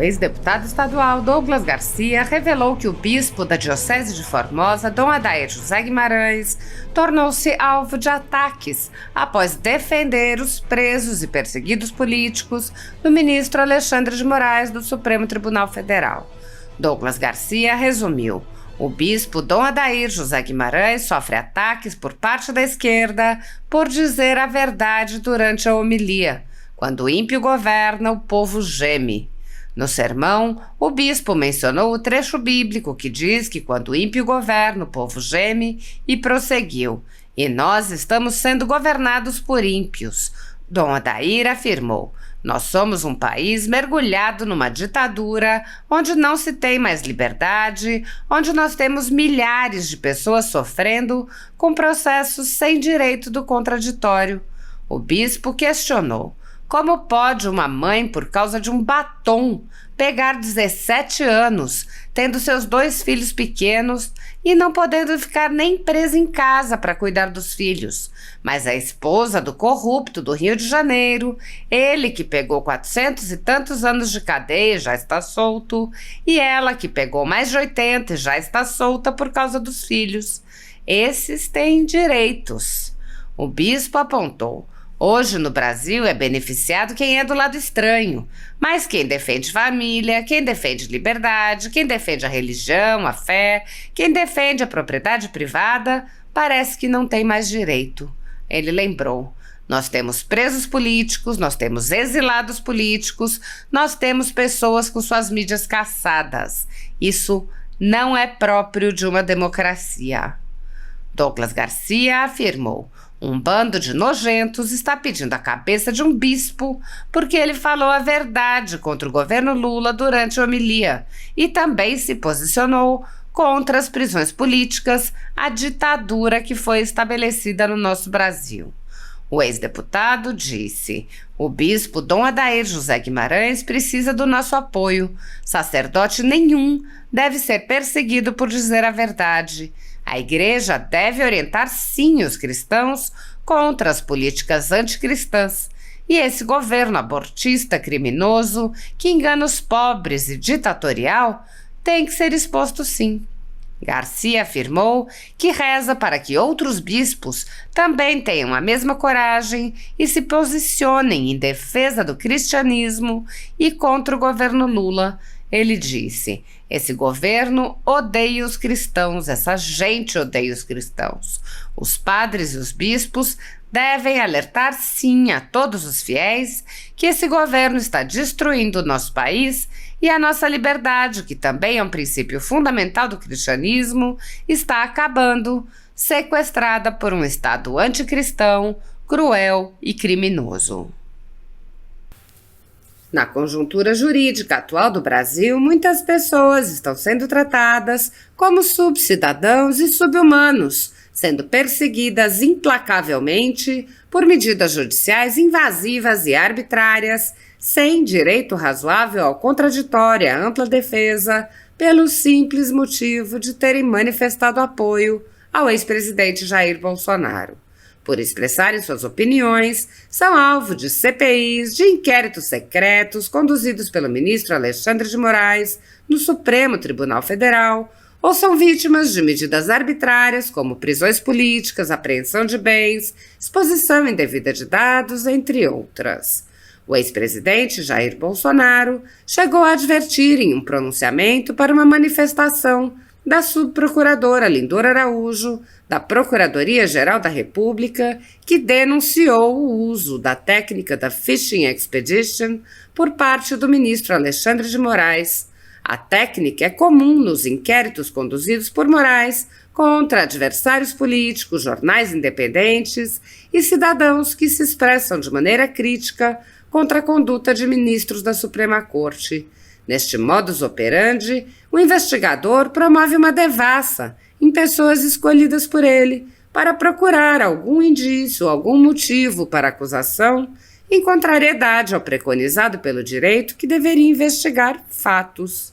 O ex-deputado estadual Douglas Garcia revelou que o bispo da Diocese de Formosa, Dom Adair José Guimarães, tornou-se alvo de ataques após defender os presos e perseguidos políticos do ministro Alexandre de Moraes do Supremo Tribunal Federal. Douglas Garcia resumiu: o bispo Dom Adair José Guimarães sofre ataques por parte da esquerda por dizer a verdade durante a homilia. Quando o ímpio governa, o povo geme. No sermão, o bispo mencionou o trecho bíblico que diz que quando o ímpio governa, o povo geme, e prosseguiu: e nós estamos sendo governados por ímpios. Dom Adair afirmou: nós somos um país mergulhado numa ditadura, onde não se tem mais liberdade, onde nós temos milhares de pessoas sofrendo com processos sem direito do contraditório. O bispo questionou: como pode uma mãe, por causa de um batom, pegar 17 anos, tendo seus 2 filhos pequenos e não podendo ficar nem presa em casa para cuidar dos filhos? Mas a esposa do corrupto do Rio de Janeiro, ele que pegou 400 e tantos anos de cadeia já está solto, e ela que pegou mais de 80 e já está solta por causa dos filhos. Esses têm direitos. O bispo apontou: hoje no Brasil é beneficiado quem é do lado estranho, mas quem defende família, quem defende liberdade, quem defende a religião, a fé, quem defende a propriedade privada, parece que não tem mais direito. Ele lembrou: nós temos presos políticos, nós temos exilados políticos, nós temos pessoas com suas mídias caçadas. Isso não é próprio de uma democracia. Douglas Garcia afirmou: um bando de nojentos está pedindo a cabeça de um bispo porque ele falou a verdade contra o governo Lula durante a homilia e também se posicionou contra as prisões políticas, a ditadura que foi estabelecida no nosso Brasil. O ex-deputado disse: o bispo Dom Adair José Guimarães precisa do nosso apoio. Sacerdote nenhum deve ser perseguido por dizer a verdade. A igreja deve orientar sim os cristãos contra as políticas anticristãs. E esse governo abortista criminoso, que engana os pobres e ditatorial, tem que ser exposto sim. Garcia afirmou que reza para que outros bispos também tenham a mesma coragem e se posicionem em defesa do cristianismo e contra o governo Lula. Ele disse: esse governo odeia os cristãos, essa gente odeia os cristãos. Os padres e os bispos devem alertar sim a todos os fiéis que esse governo está destruindo o nosso país e a nossa liberdade, que também é um princípio fundamental do cristianismo, está acabando, sequestrada por um Estado anticristão, cruel e criminoso. Na conjuntura jurídica atual do Brasil, muitas pessoas estão sendo tratadas como subcidadãos e subhumanos, sendo perseguidas implacavelmente por medidas judiciais invasivas e arbitrárias, sem direito razoável ao contraditório e à ampla defesa, pelo simples motivo de terem manifestado apoio ao ex-presidente Jair Bolsonaro. Por expressarem suas opiniões, são alvo de CPIs, de inquéritos secretos conduzidos pelo ministro Alexandre de Moraes no Supremo Tribunal Federal, ou são vítimas de medidas arbitrárias como prisões políticas, apreensão de bens, exposição indevida de dados, entre outras. O ex-presidente Jair Bolsonaro chegou a advertir em um pronunciamento para uma manifestação da subprocuradora Lindor Araújo, da Procuradoria-Geral da República, que denunciou o uso da técnica da Fishing Expedition por parte do ministro Alexandre de Moraes. A técnica é comum nos inquéritos conduzidos por Moraes contra adversários políticos, jornais independentes e cidadãos que se expressam de maneira crítica contra a conduta de ministros da Suprema Corte. Neste modus operandi, o investigador promove uma devassa em pessoas escolhidas por ele para procurar algum indício, algum motivo para a acusação, em contrariedade ao preconizado pelo direito que deveria investigar fatos.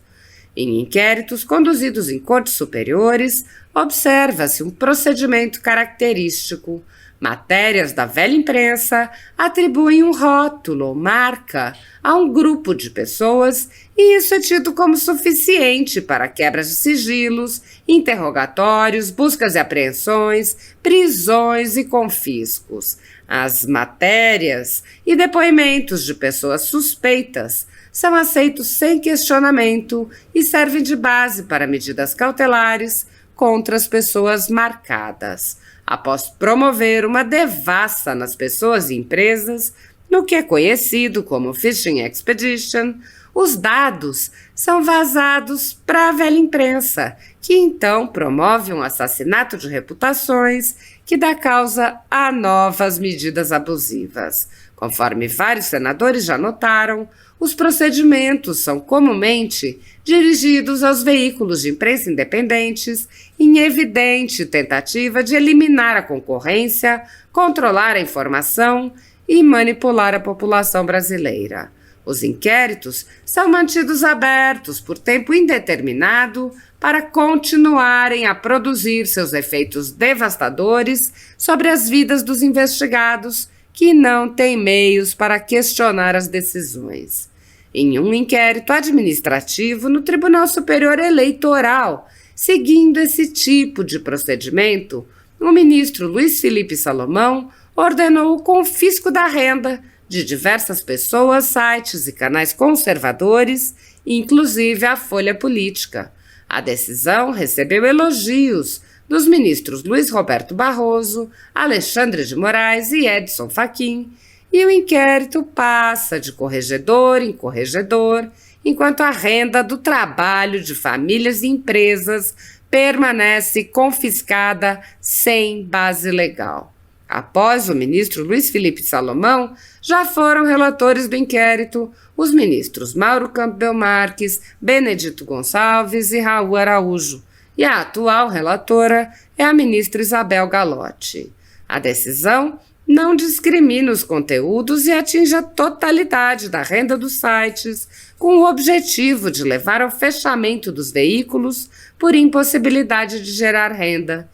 Em inquéritos conduzidos em cortes superiores, observa-se um procedimento característico. Matérias da velha imprensa atribuem um rótulo ou marca a um grupo de pessoas e isso é tido como suficiente para quebras de sigilos, interrogatórios, buscas e apreensões, prisões e confiscos. As matérias e depoimentos de pessoas suspeitas são aceitos sem questionamento e servem de base para medidas cautelares contra as pessoas marcadas, após promover uma devassa nas pessoas e empresas, no que é conhecido como Fishing Expedition. Os dados são vazados para a velha imprensa, que então promove um assassinato de reputações que dá causa a novas medidas abusivas. Conforme vários senadores já notaram, os procedimentos são comumente dirigidos aos veículos de imprensa independentes em evidente tentativa de eliminar a concorrência, controlar a informação e manipular a população brasileira. Os inquéritos são mantidos abertos por tempo indeterminado para continuarem a produzir seus efeitos devastadores sobre as vidas dos investigados que não têm meios para questionar as decisões. Em um inquérito administrativo no Tribunal Superior Eleitoral, seguindo esse tipo de procedimento, o ministro Luiz Felipe Salomão ordenou o confisco da renda de diversas pessoas, sites e canais conservadores, inclusive a Folha Política. A decisão recebeu elogios dos ministros Luiz Roberto Barroso, Alexandre de Moraes e Edson Fachin, e o inquérito passa de corregedor em corregedor, enquanto a renda do trabalho de famílias e empresas permanece confiscada sem base legal. Após o ministro Luiz Felipe Salomão, já foram relatores do inquérito os ministros Mauro Campbell Marques, Benedito Gonçalves e Raul Araújo, e a atual relatora é a ministra Isabel Galotti. A decisão não discrimina os conteúdos e atinge a totalidade da renda dos sites, com o objetivo de levar ao fechamento dos veículos por impossibilidade de gerar renda.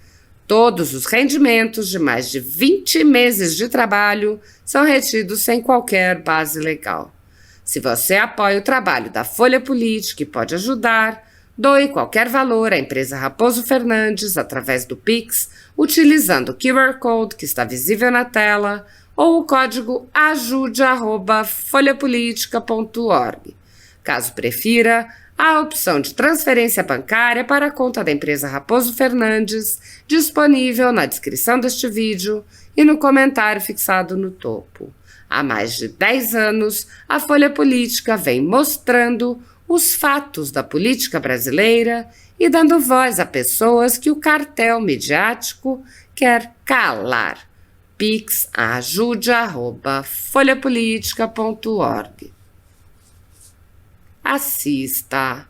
Todos os rendimentos de mais de 20 meses de trabalho são retidos sem qualquer base legal. Se você apoia o trabalho da Folha Política e pode ajudar, doe qualquer valor à empresa Raposo Fernandes através do Pix, utilizando o QR Code que está visível na tela ou o código ajude@folhapolitica.org. Caso prefira, há a opção de transferência bancária para a conta da empresa Raposo Fernandes, disponível na descrição deste vídeo e no comentário fixado no topo. Há mais de 10 anos, a Folha Política vem mostrando os fatos da política brasileira e dando voz a pessoas que o cartel midiático quer calar. Pix ajude@folhapolitica.org. Assista.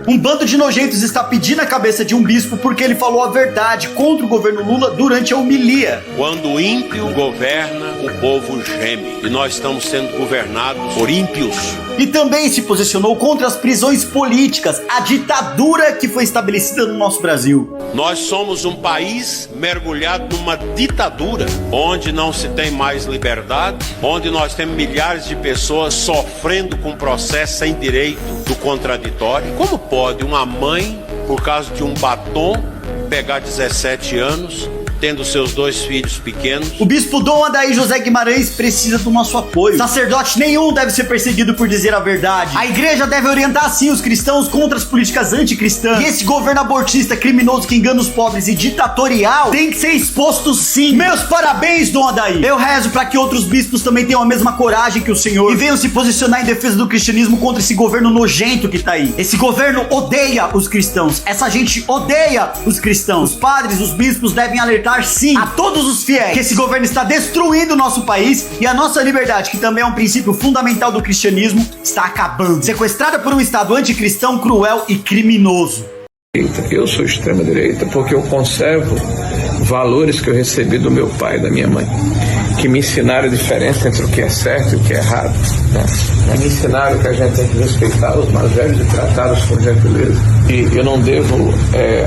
Um bando de nojentos está pedindo a cabeça de um bispo porque ele falou a verdade contra o governo Lula durante a homilia. Quando o ímpio governa, o povo geme. E nós estamos sendo governados por ímpios. E também se posicionou contra as prisões políticas, a ditadura que foi estabelecida no nosso Brasil. Nós somos um país mergulhado numa ditadura, onde não se tem mais liberdade, onde nós temos milhares de pessoas sofrendo com processo sem direito do contraditório. Como pode uma mãe, por causa de um batom, pegar 17 anos, tendo seus 2 filhos pequenos? O bispo Dom Adair José Guimarães precisa do nosso apoio. Sacerdote nenhum deve ser perseguido por dizer a verdade. A igreja deve orientar sim os cristãos contra as políticas anticristãs. E esse governo abortista, criminoso que engana os pobres e ditatorial tem que ser exposto sim. Meus parabéns, Dom Adair. Eu rezo para que outros bispos também tenham a mesma coragem que o senhor e venham se posicionar em defesa do cristianismo contra esse governo nojento que tá aí. Esse governo odeia os cristãos. Essa gente odeia os cristãos. Os padres, os bispos devem alertar sim a todos os fiéis que esse governo está destruindo o nosso país e a nossa liberdade, que também é um princípio fundamental do cristianismo, está acabando, sequestrada por um estado anticristão, cruel e criminoso. Eu sou extrema-direita porque eu conservo valores que eu recebi do meu pai e da minha mãe. que me ensinaram a diferença entre o que é certo e o que é errado, né? Me ensinaram que a gente tem que respeitar os mais velhos e tratá-los com gentileza. E eu não devo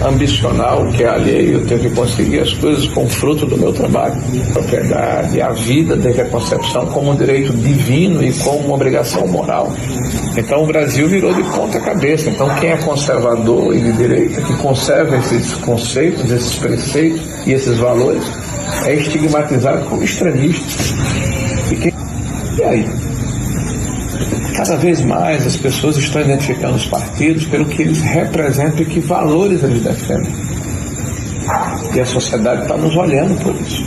ambicionar o que é alheio, eu tenho que conseguir as coisas com o fruto do meu trabalho. A propriedade, a vida desde a concepção como um direito divino e como uma obrigação moral. Então o Brasil virou de ponta cabeça. Então quem é conservador e de direita, que conserva esses conceitos, esses preceitos e esses valores, é estigmatizado como extremista. E aí? Cada vez mais as pessoas estão identificando os partidos pelo que eles representam e que valores eles defendem. E a sociedade está nos olhando por isso.